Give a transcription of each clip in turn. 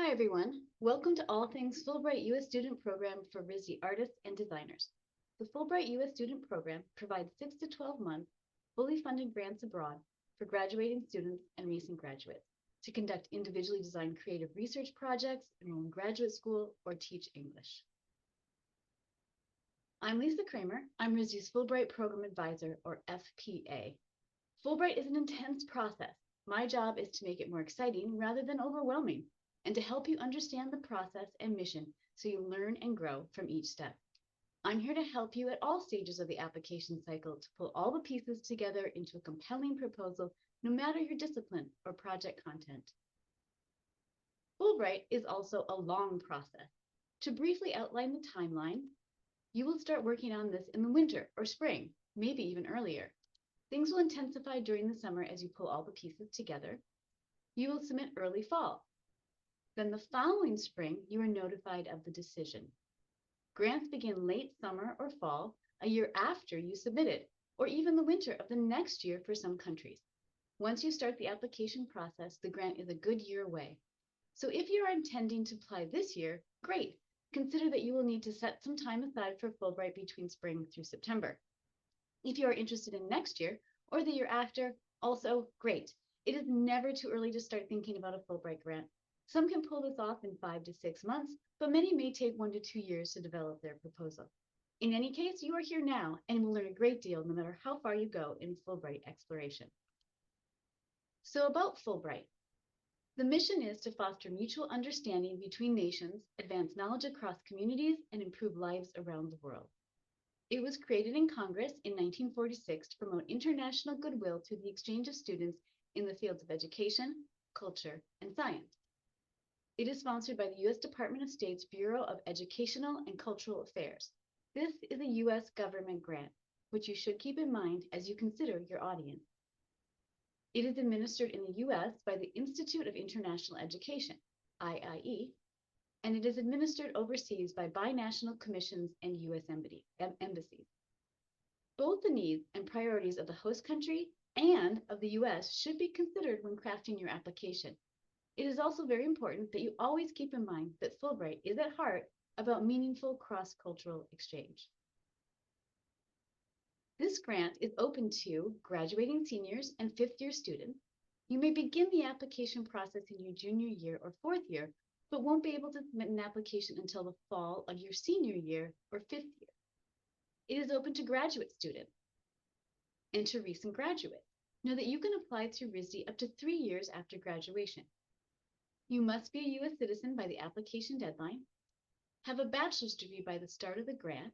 Hi, everyone. Welcome to All Things Fulbright U.S. Student Program for RISD artists and designers. The Fulbright U.S. Student Program provides 6 to 12 month fully funded grants abroad for graduating students and recent graduates to conduct individually designed creative research projects, enroll in graduate school, or teach English. I'm Lisa Kramer. I'm RISD's Fulbright Program Advisor, or FPA. Fulbright is an intense process. My job is to make it more exciting rather than overwhelming, and to help you understand the process and mission so you learn and grow from each step. I'm here to help you at all stages of the application cycle to pull all the pieces together into a compelling proposal, no matter your discipline or project content. Fulbright is also a long process. To briefly outline the timeline, you will start working on this in the winter or spring, maybe even earlier. Things will intensify during the summer as you pull all the pieces together. You will submit early fall. Then the following spring, you are notified of the decision. Grants begin late summer or fall, a year after you submitted, or even the winter of the next year for some countries. Once you start the application process, the grant is a good year away. So if you are intending to apply this year, great. Consider that you will need to set some time aside for Fulbright between spring through September. If you are interested in next year or the year after, also great. It is never too early to start thinking about a Fulbright grant. Some can pull this off in 5 to 6 months, but many may take 1 to 2 years to develop their proposal. In any case, you are here now and will learn a great deal no matter how far you go in Fulbright exploration. So about Fulbright. The mission is to foster mutual understanding between nations, advance knowledge across communities, and improve lives around the world. It was created in Congress in 1946 to promote international goodwill through the exchange of students in the fields of education, culture, and science. It is sponsored by the U.S. Department of State's Bureau of Educational and Cultural Affairs. This is a U.S. government grant, which you should keep in mind as you consider your audience. It is administered in the U.S. by the Institute of International Education, IIE, and it is administered overseas by binational commissions and U.S. embassies. Both the needs and priorities of the host country and of the U.S. should be considered when crafting your application. It is also very important that you always keep in mind that Fulbright is at heart about meaningful cross-cultural exchange. This grant is open to graduating seniors and fifth-year students. You may begin the application process in your junior year or fourth year, but won't be able to submit an application until the fall of your senior year or fifth year. It is open to graduate students and to recent graduates. Know that you can apply through RISD up to 3 years after graduation. You must be a U.S. citizen by the application deadline, have a bachelor's degree by the start of the grant,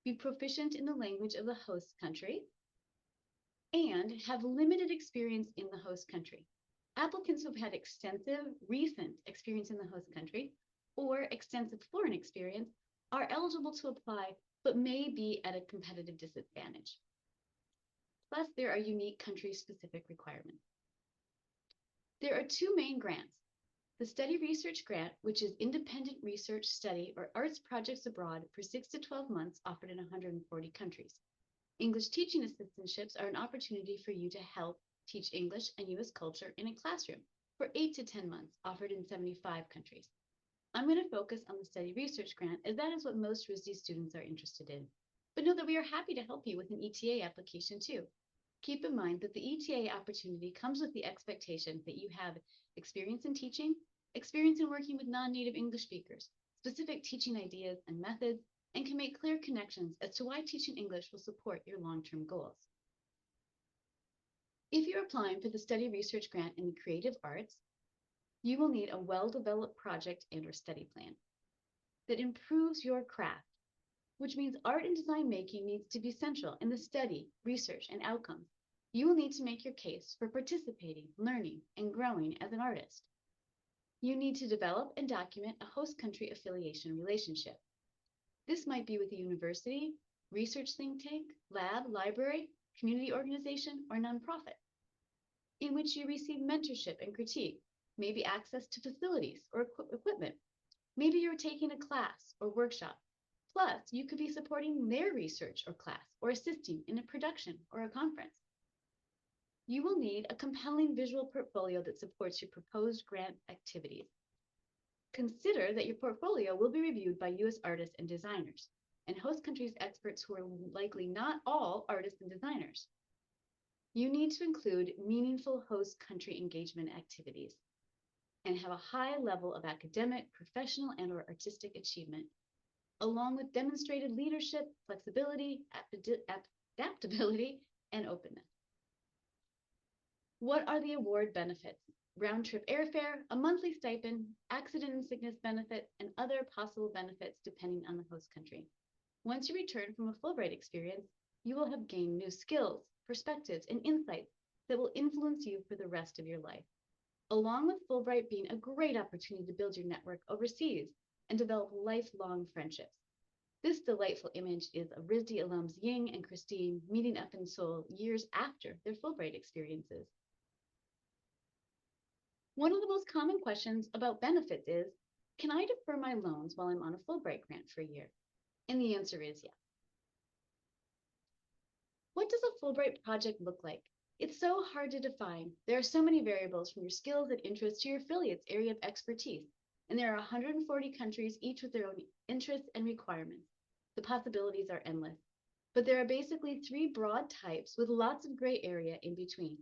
be proficient in the language of the host country, and have limited experience in the host country. Applicants who have had extensive recent experience in the host country or extensive foreign experience are eligible to apply, but may be at a competitive disadvantage. Plus, there are unique country-specific requirements. There are 2 main grants. The Study Research Grant, which is independent research, study, or arts projects abroad for 6 to 12 months offered in 140 countries. English teaching assistantships are an opportunity for you to help teach English and U.S. culture in a classroom for 8 to 10 months offered in 75 countries. I'm going to focus on the Study Research Grant as that is what most RISD students are interested in. But know that we are happy to help you with an ETA application too. Keep in mind that the ETA opportunity comes with the expectation that you have experience in teaching, experience in working with non-native English speakers, specific teaching ideas and methods, and can make clear connections as to why teaching English will support your long-term goals. If you're applying for the Study Research Grant in the creative arts, you will need a well-developed project and/or study plan that improves your craft, which means art and design making needs to be central in the study, research, and outcomes. You will need to make your case for participating, learning, and growing as an artist. You need to develop and document a host country affiliation relationship. This might be with a university, research think tank, lab, library, community organization, or nonprofit, in which you receive mentorship and critique, maybe access to facilities or equipment. Maybe you're taking a class or workshop. Plus, you could be supporting their research or class or assisting in a production or a conference. You will need a compelling visual portfolio that supports your proposed grant activities. Consider that your portfolio will be reviewed by U.S. artists and designers, and host countries' experts who are likely not all artists and designers. You need to include meaningful host country engagement activities and have a high level of academic, professional, and/or artistic achievement, along with demonstrated leadership, flexibility, adaptability, and openness. What are the award benefits? Round-trip airfare, a monthly stipend, accident and sickness benefit, and other possible benefits depending on the host country. Once you return from a Fulbright experience, you will have gained new skills, perspectives, and insights that will influence you for the rest of your life. Along with Fulbright being a great opportunity to build your network overseas and develop lifelong friendships. This delightful image is of RISD alums Ying and Christine meeting up in Seoul years after their Fulbright experiences. One of the most common questions about benefits is, can I defer my loans while I'm on a Fulbright grant for a year? And the answer is yes. What does a Fulbright project look like? It's so hard to define. There are so many variables from your skills and interests to your affiliate's area of expertise. And there are 140 countries, each with their own interests and requirements. The possibilities are endless. But there are basically 3 broad types with lots of gray area in between.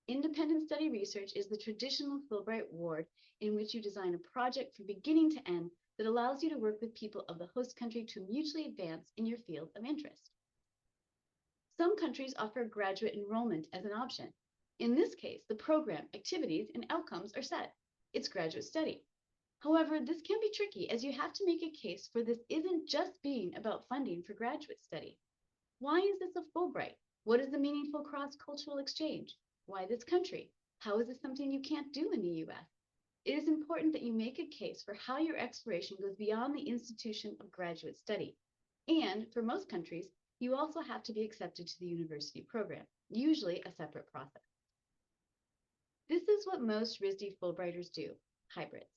Independent study research is the traditional Fulbright award in which you design a project from beginning to end that allows you to work with people of the host country to mutually advance in your field of interest. Some countries offer graduate enrollment as an option. In this case, the program, activities, and outcomes are set. It's graduate study. However, this can be tricky as you have to make a case for this isn't just being about funding for graduate study. Why is this a Fulbright? What is the meaningful cross-cultural exchange? Why this country? How is this something you can't do in the US? It is important that you make a case for how your exploration goes beyond the institution of graduate study. And for most countries, you also have to be accepted to the university program, usually a separate process. This is what most RISD Fulbrighters do, hybrids.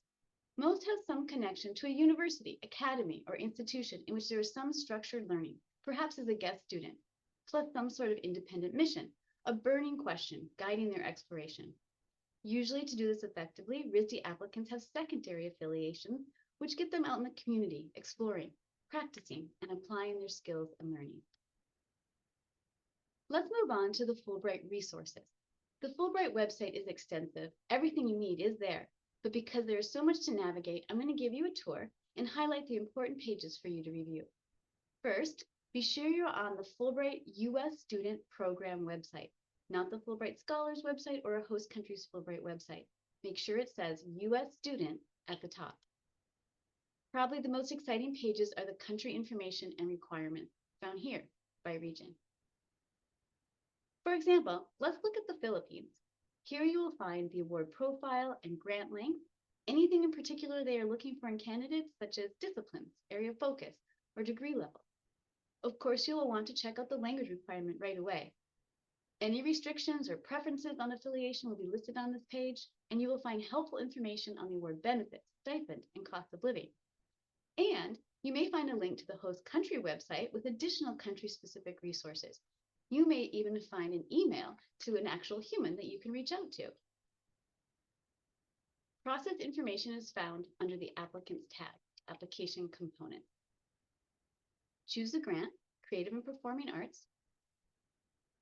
Most have some connection to a university, academy, or institution in which there is some structured learning, perhaps as a guest student, plus some sort of independent mission, a burning question guiding their exploration. Usually, to do this effectively, RISD applicants have secondary affiliations, which get them out in the community, exploring, practicing, and applying their skills and learning. Let's move on to the Fulbright resources. The Fulbright website is extensive. Everything you need is there. But because there is so much to navigate, I'm going to give you a tour and highlight the important pages for you to review. First, be sure you're on the Fulbright U.S. Student Program website, not the Fulbright Scholars website or a host country's Fulbright website. Make sure it says U.S. Student at the top. Probably the most exciting pages are the country information and requirements, found here by region. For example, let's look at the Philippines. Here you will find the award profile and grant length, anything in particular they are looking for in candidates, such as disciplines, area of focus, or degree level. Of course, you will want to check out the language requirement right away. Any restrictions or preferences on affiliation will be listed on this page, and you will find helpful information on the award benefits, stipend, and cost of living. And you may find a link to the host country website with additional country-specific resources. You may even find an email to an actual human that you can reach out to. Process information is found under the Applicants tab, Application Components. Choose the grant, Creative and Performing Arts.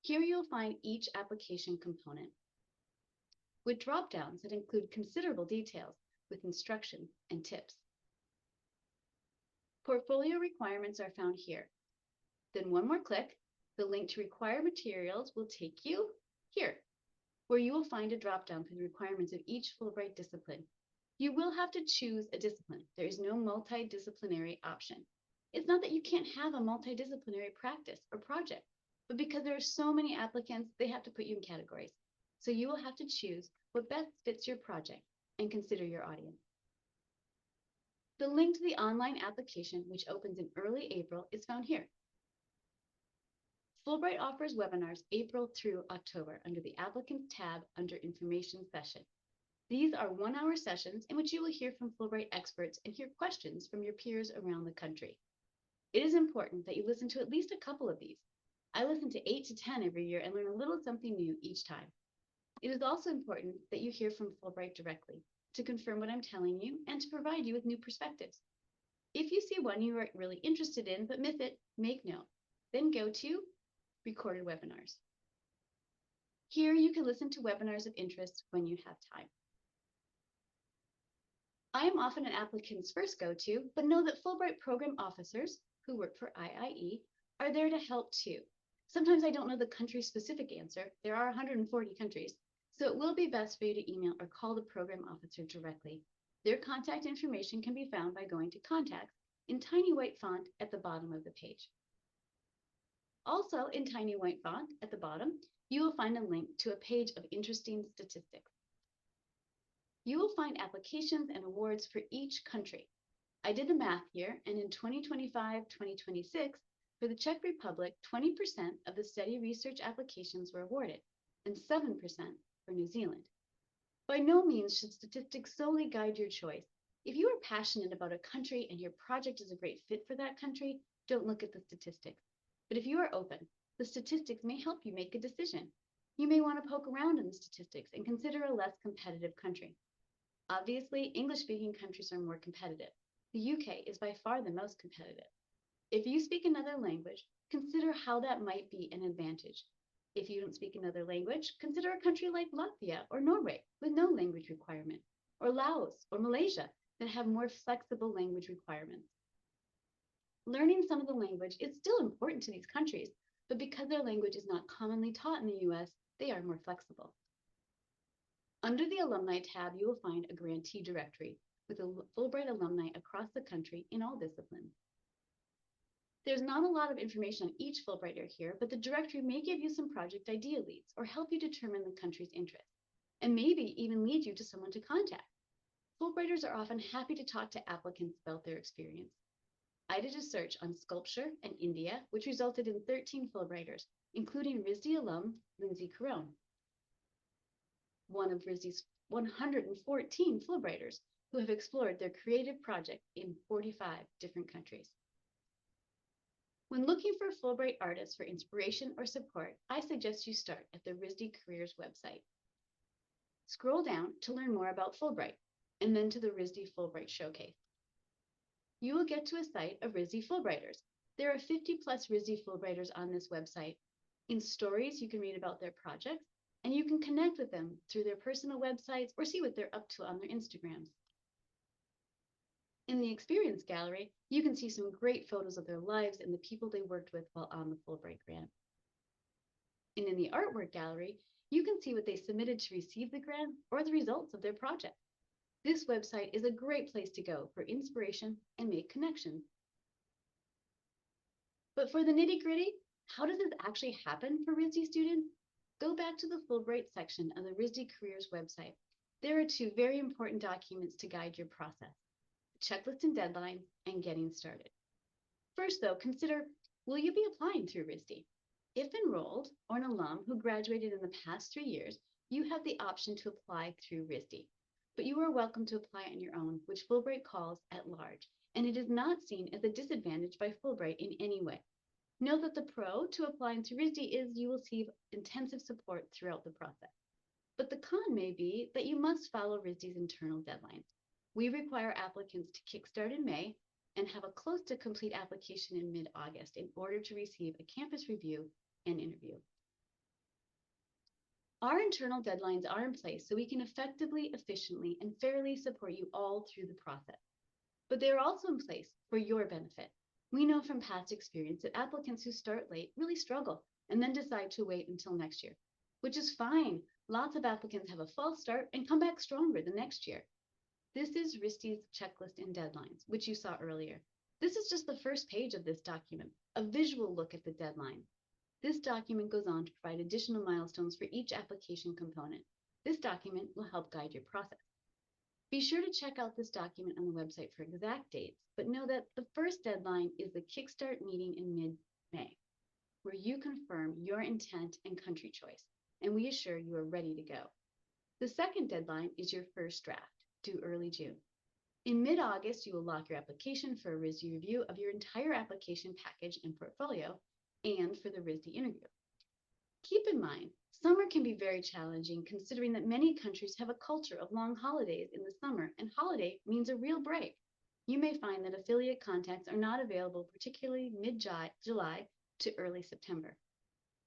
Here you'll find each application component with drop-downs that include considerable details with instructions and tips. Portfolio requirements are found here. Then one more click, the link to required materials will take you here, where you will find a drop-down for the requirements of each Fulbright discipline. You will have to choose a discipline. There is no multidisciplinary option. It's not that you can't have a multidisciplinary practice or project, but because there are so many applicants, they have to put you in categories. So you will have to choose what best fits your project and consider your audience. The link to the online application, which opens in early April, is found here. Fulbright offers webinars April through October under the Applicants tab under Information Session. These are 1-hour sessions in which you will hear from Fulbright experts and hear questions from your peers around the country. It is important that you listen to at least a couple of these. I listen to 8 to 10 every year and learn a little something new each time. It is also important that you hear from Fulbright directly. to confirm what I'm telling you and to provide you with new perspectives. If you see one you are really interested in but miss it, make note. Then go to recorded webinars. Here you can listen to webinars of interest when you have time. I am often an applicant's first go-to, but know that Fulbright program officers who work for IIE are there to help too. Sometimes I don't know the country-specific answer. There are 140 countries, so it will be best for you to email or call the program officer directly. Their contact information can be found by going to Contacts in tiny white font at the bottom of the page. Also, in tiny white font at the bottom, you will find a link to a page of interesting statistics. You will find applications and awards for each country. I did the math here, and in 2025-2026, for the Czech Republic, 20% of the study research applications were awarded, and 7% for New Zealand. By no means should statistics solely guide your choice. If you are passionate about a country and your project is a great fit for that country, don't look at the statistics. But if you are open, the statistics may help you make a decision. You may want to poke around in the statistics and consider a less competitive country. Obviously, English-speaking countries are more competitive. The UK is by far the most competitive. If you speak another language, consider how that might be an advantage. If you don't speak another language, consider a country like Latvia or Norway with no language requirement, or Laos or Malaysia that have more flexible language requirements. Learning some of the language is still important to these countries, but because their language is not commonly taught in the US, they are more flexible. Under the Alumni tab, you will find a grantee directory with Fulbright alumni across the country in all disciplines. There's not a lot of information on each Fulbrighter here, but the directory may give you some project idea leads or help you determine the country's interest, and maybe even lead you to someone to contact. Fulbrighters are often happy to talk to applicants about their experience. I did a search on sculpture and India, which resulted in 13 Fulbrighters, including RISD alum Lindsay Carone, one of RISD's 114 Fulbrighters who have explored their creative project in 45 different countries. When looking for Fulbright artists for inspiration or support, I suggest you start at the RISD Careers website. Scroll down to learn more about Fulbright, and then to the RISD Fulbright Showcase. You will get to a site of RISD Fulbrighters. There are 50+ RISD Fulbrighters on this website. In stories, you can read about their projects, and you can connect with them through their personal websites or see what they're up to on their Instagrams. In the Experience Gallery, you can see some great photos of their lives and the people they worked with while on the Fulbright grant. And in the Artwork Gallery, you can see what they submitted to receive the grant or the results of their project. This website is a great place to go for inspiration and make connections. But for the nitty-gritty, how does this actually happen for RISD students? Go back to the Fulbright section of the RISD Careers website. There are 2 very important documents to guide your process: checklist and deadline, and getting started. First, though, consider, will you be applying through RISD? If enrolled or an alum who graduated in the past 3 years, you have the option to apply through RISD, but you are welcome to apply on your own, which Fulbright calls at large, and it is not seen as a disadvantage by Fulbright in any way. Note that the pro to applying through RISD is you will receive intensive support throughout the process. But the con may be that you must follow RISD's internal deadlines. We require applicants to kickstart in May and have a close to complete application in mid-August in order to receive a campus review and interview. Our internal deadlines are in place so we can effectively, efficiently, and fairly support you all through the process. But they are also in place for your benefit. We know from past experience that applicants who start late really struggle and then decide to wait until next year, which is fine. Lots of applicants have a false start and come back stronger the next year. This is RISD's checklist and deadlines, which you saw earlier. This is just the first page of this document, a visual look at the deadline. This document goes on to provide additional milestones for each application component. This document will help guide your process. Be sure to check out this document on the website for exact dates, but know that the first deadline is the Kickstart meeting in mid-May, where you confirm your intent and country choice, and we assure you are ready to go. The second deadline is your first draft, due early June. In mid-August, you will lock your application for a RISD review of your entire application package and portfolio, and for the RISD interview. Keep in mind, summer can be very challenging considering that many countries have a culture of long holidays in the summer, and holiday means a real break. You may find that affiliate contacts are not available, particularly mid-July to early September.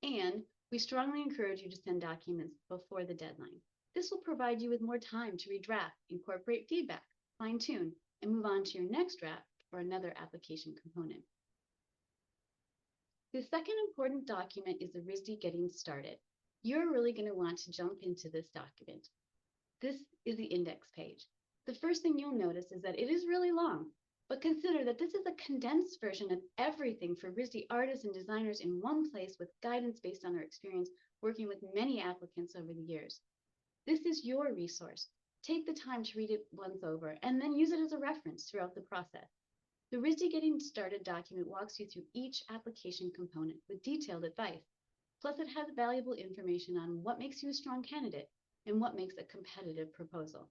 And we strongly encourage you to send documents before the deadline. This will provide you with more time to redraft, incorporate feedback, fine-tune, and move on to your next draft for another application component. The second important document is the RISD Getting Started. You're really going to want to jump into this document. This is the index page. The first thing you'll notice is that it is really long, but consider that this is a condensed version of everything for RISD artists and designers in one place with guidance based on our experience working with many applicants over the years. This is your resource. Take the time to read it once over and then use it as a reference throughout the process. The RISD Getting Started document walks you through each application component with detailed advice. Plus, it has valuable information on what makes you a strong candidate and what makes a competitive proposal.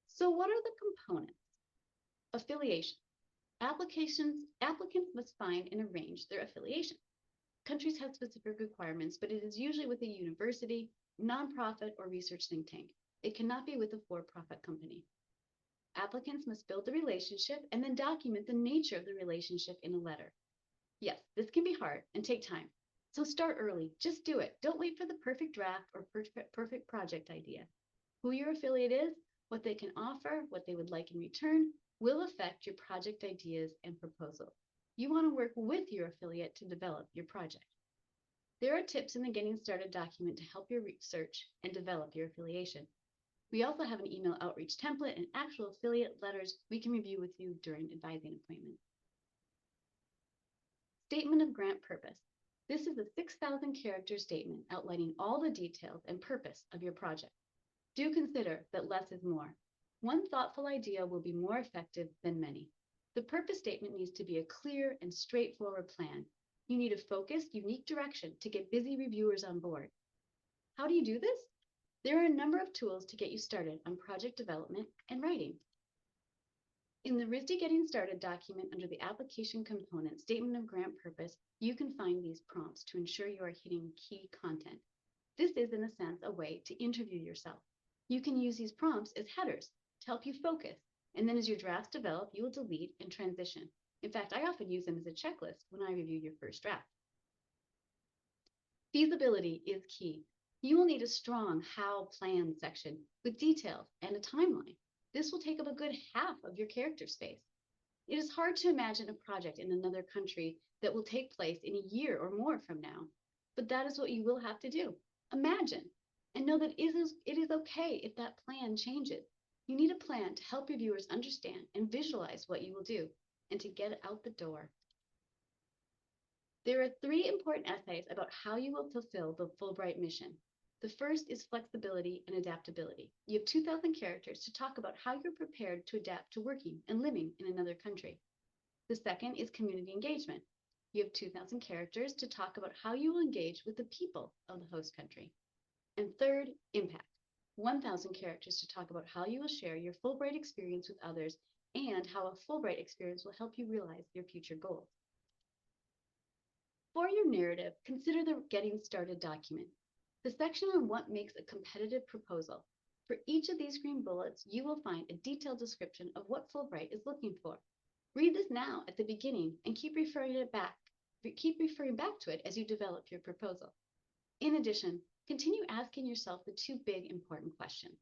So what are the components? Affiliation. Applicants must find and arrange their affiliation. Countries have specific requirements, but it is usually with a university, nonprofit, or research think tank. It cannot be with a for-profit company. Applicants must build the relationship and then document the nature of the relationship in a letter. Yes, this can be hard and take time. So start early, just do it. Don't wait for the perfect draft or perfect project idea. Who your affiliate is, what they can offer, what they would like in return, will affect your project ideas and proposal. You want to work with your affiliate to develop your project. There are tips in the Getting Started document to help your research and develop your affiliation. We also have an email outreach template and actual affiliate letters we can review with you during advising appointments. Statement of grant purpose. This is a 6,000 character statement outlining all the details and purpose of your project. Do consider that less is more. One thoughtful idea will be more effective than many. The purpose statement needs to be a clear and straightforward plan. You need a focused, unique direction to get busy reviewers on board. How do you do this? There are a number of tools to get you started on project development and writing. In the RISD Getting Started document under the application component, Statement of Grant Purpose, you can find these prompts to ensure you are hitting key content. This is, in a sense, a way to interview yourself. You can use these prompts as headers to help you focus, and then as your drafts develop, you will delete and transition. In fact, I often use them as a checklist when I review your first draft. Feasibility is key. You will need a strong how plan section with details and a timeline. This will take up a good half of your character space. It is hard to imagine a project in another country that will take place in a year or more from now, but that is what you will have to do. Imagine and know that it is okay if that plan changes. You need a plan to help your viewers understand and visualize what you will do and to get it out the door. There are 3 important essays about how you will fulfill the Fulbright mission. The first is flexibility and adaptability. You have 2,000 characters to talk about how you're prepared to adapt to working and living in another country. The second is community engagement. You have 2,000 characters to talk about how you will engage with the people of the host country. And third, impact. 1,000 characters to talk about how you will share your Fulbright experience with others and how a Fulbright experience will help you realize your future goals. For your narrative, consider the Getting Started document. The section on what makes a competitive proposal. For each of these green bullets, you will find a detailed description of what Fulbright is looking for. Read this now at the beginning and keep referring back to it as you develop your proposal. In addition, continue asking yourself the 2 big important questions.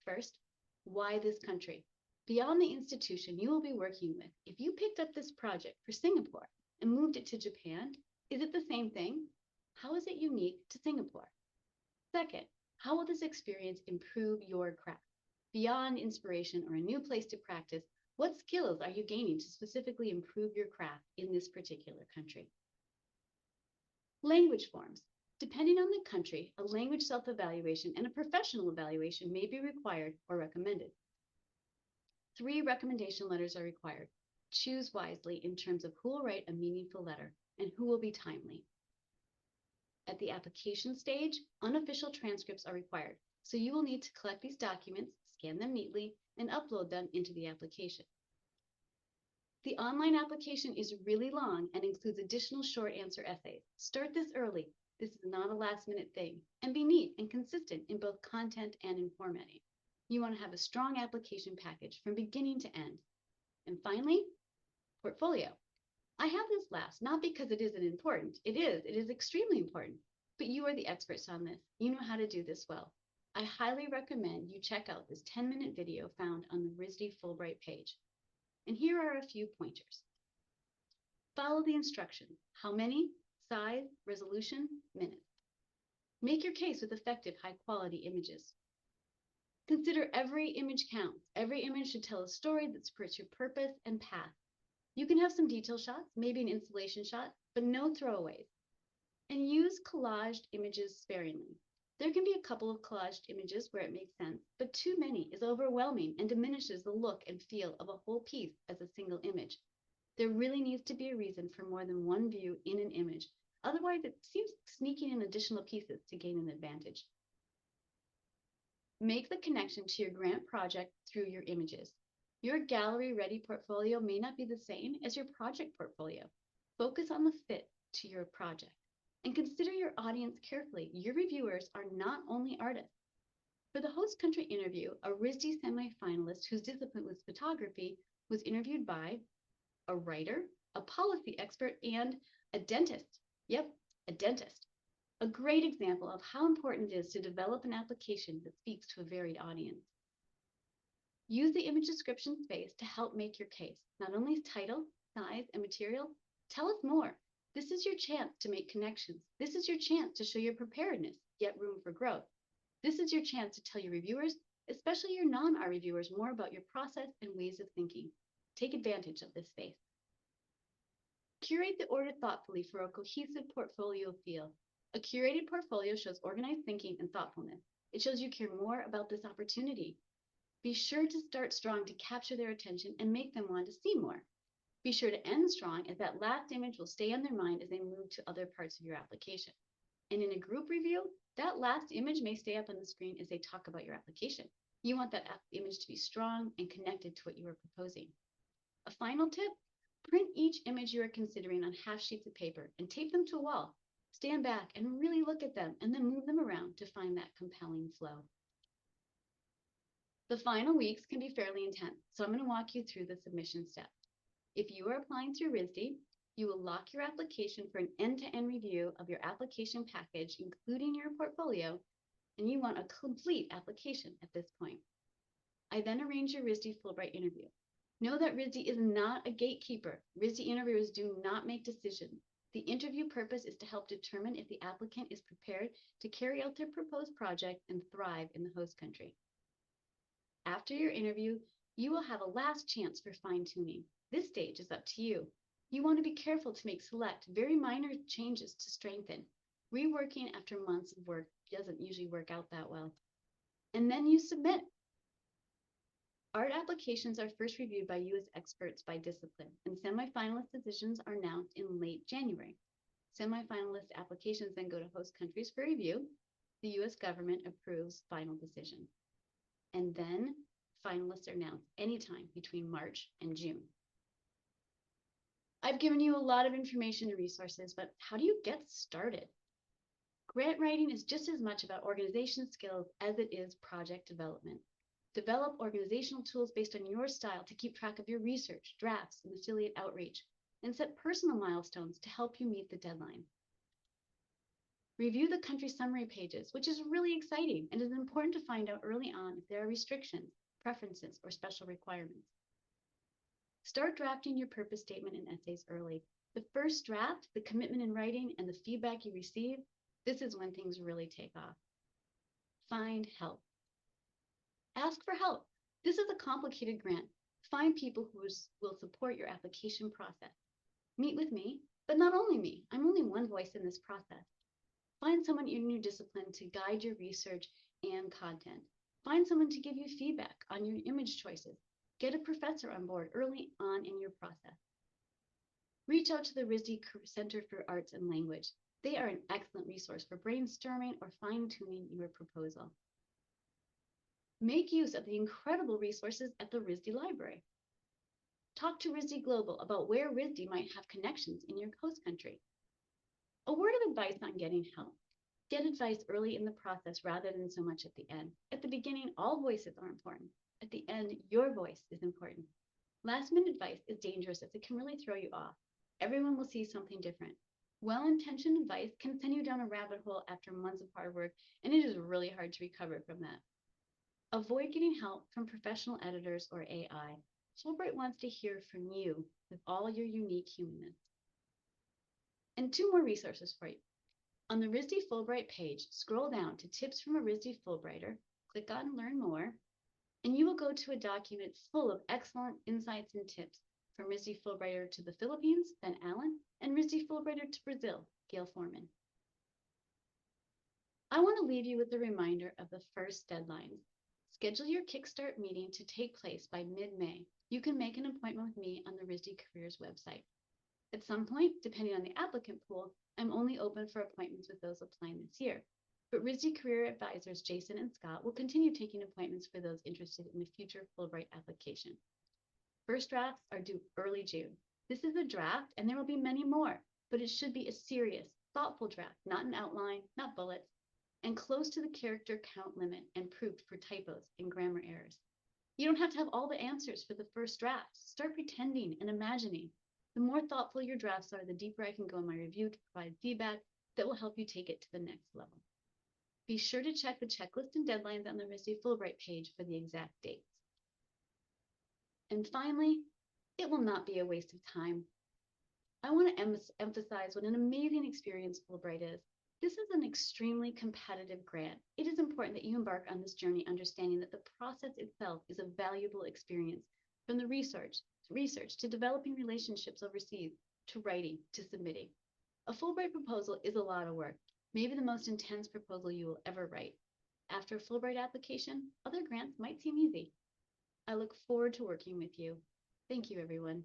First, why this country? Beyond the institution you will be working with, if you picked up this project for Singapore and moved it to Japan, is it the same thing? How is it unique to Singapore? Second, how will this experience improve your craft? Beyond inspiration or a new place to practice, what skills are you gaining to specifically improve your craft in this particular country? Language forms. Depending on the country, a language self-evaluation and a professional evaluation may be required or recommended. 3 recommendation letters are required. Choose wisely in terms of who will write a meaningful letter and who will be timely. At the application stage, unofficial transcripts are required, so you will need to collect these documents, scan them neatly, and upload them into the application. The online application is really long and includes additional short answer essays. Start this early. This is not a last-minute thing, and be neat and consistent in both content and in formatting. You want to have a strong application package from beginning to end. And finally, portfolio. I have this last, not because it isn't important. It is extremely important, but you are the experts on this. You know how to do this well. I highly recommend you check out this 10-minute video found on the RISD Fulbright page. And here are a few pointers. Follow the instructions. How many? Size, resolution, minutes. Make your case with effective, high-quality images. Consider every image counts. Every image should tell a story that supports your purpose and path. You can have some detail shots, maybe an installation shot, but no throwaways. And use collaged images sparingly. There can be a couple of collaged images where it makes sense, but too many is overwhelming and diminishes the look and feel of a whole piece as a single image. There really needs to be a reason for more than one view in an image. Otherwise, it seems sneaking in additional pieces to gain an advantage. Make the connection to your grant project through your images. Your gallery-ready portfolio may not be the same as your project portfolio. Focus on the fit to your project and consider your audience carefully. Your reviewers are not only artists. For the host country interview, a RISD semifinalist whose discipline was photography was interviewed by a writer, a policy expert, and a dentist. Yep, a dentist. A great example of how important it is to develop an application that speaks to a varied audience. Use the image description space to help make your case. Not only title, size, and material, tell us more. This is your chance to make connections. This is your chance to show your preparedness, yet room for growth. This is your chance to tell your reviewers, especially your non-art reviewers, more about your process and ways of thinking. Take advantage of this space. Curate the order thoughtfully for a cohesive portfolio feel. A curated portfolio shows organized thinking and thoughtfulness. It shows you care more about this opportunity. Be sure to start strong to capture their attention and make them want to see more. Be sure to end strong, as that last image will stay on their mind as they move to other parts of your application. And in a group review, that last image may stay up on the screen as they talk about your application. You want that image to be strong and connected to what you are proposing. A final tip, print each image you are considering on half sheets of paper and tape them to a wall. Stand back and really look at them and then move them around to find that compelling flow. The final weeks can be fairly intense, so I'm going to walk you through the submission steps. If you are applying through RISD, you will lock your application for an end-to-end review of your application package, including your portfolio, and you want a complete application at this point. I then arrange your RISD Fulbright interview. Know that RISD is not a gatekeeper. RISD interviewers do not make decisions. The interview purpose is to help determine if the applicant is prepared to carry out their proposed project and thrive in the host country. After your interview, you will have a last chance for fine-tuning. This stage is up to you. You want to be careful to make select, very minor changes to strengthen. Reworking after months of work doesn't usually work out that well. And then you submit. Art applications are first reviewed by you as experts by discipline, and semifinalist decisions are announced in late January. Semifinalist applications then go to host countries for review. The U.S. government approves final decision. And then finalists are announced anytime between March and June. I've given you a lot of information and resources, but how do you get started? Grant writing is just as much about organization skills as it is project development. Develop organizational tools based on your style to keep track of your research, drafts, and affiliate outreach, and set personal milestones to help you meet the deadline. Review the country summary pages, which is really exciting and is important to find out early on if there are restrictions, preferences, or special requirements. Start drafting your purpose statement and essays early. The first draft, the commitment in writing, and the feedback you receive, this is when things really take off. Find help. Ask for help. This is a complicated grant. Find people who will support your application process. Meet with me, but not only me. I'm only one voice in this process. Find someone in your discipline to guide your research and content. Find someone to give you feedback on your image choices. Get a professor on board early on in your process. Reach out to the RISD Center for Arts and Language. They are an excellent resource for brainstorming or fine-tuning your proposal. Make use of the incredible resources at the RISD Library. Talk to RISD Global about where RISD might have connections in your host country. A word of advice on getting help. Get advice early in the process rather than so much at the end. At the beginning, all voices are important. At the end, your voice is important. Last minute advice is dangerous as it can really throw you off. Everyone will see something different. Well intentioned advice can send you down a rabbit hole after months of hard work, and it is really hard to recover from that. Avoid getting help from professional editors or AI. Fulbright wants to hear from you with all your unique humanness. And two more resources for you. On the RISD Fulbright page, scroll down to Tips from a RISD Fulbrighter, click on Learn More, and you will go to a document full of excellent insights and tips from RISD Fulbrighter to the Philippines, Ben Allen, and RISD Fulbrighter to Brazil, Gail Foreman. I want to leave you with a reminder of the first deadlines. Schedule your Kickstart meeting to take place by mid-May. You can make an appointment with me on the RISD Careers website. At some point, depending on the applicant pool, I'm only open for appointments with those applying this year. But RISD Career Advisors Jason and Scott will continue taking appointments for those interested in a future Fulbright application. First drafts are due early June. This is a draft, and there will be many more, but it should be a serious, thoughtful draft, not an outline, not bullets, and close to the character count limit and proofed for typos and grammar errors. You don't have to have all the answers for the first draft. Start pretending and imagining. The more thoughtful your drafts are, the deeper I can go in my review to provide feedback that will help you take it to the next level. Be sure to check the checklist and deadlines on the RISD Fulbright page for the exact dates. And finally, it will not be a waste of time. I want to emphasize what an amazing experience Fulbright is. This is an extremely competitive grant. It is important that you embark on this journey understanding that the process itself is a valuable experience, from the research to developing relationships overseas, to writing, to submitting. A Fulbright proposal is a lot of work, maybe the most intense proposal you will ever write. After a Fulbright application, other grants might seem easy. I look forward to working with you. Thank you, everyone.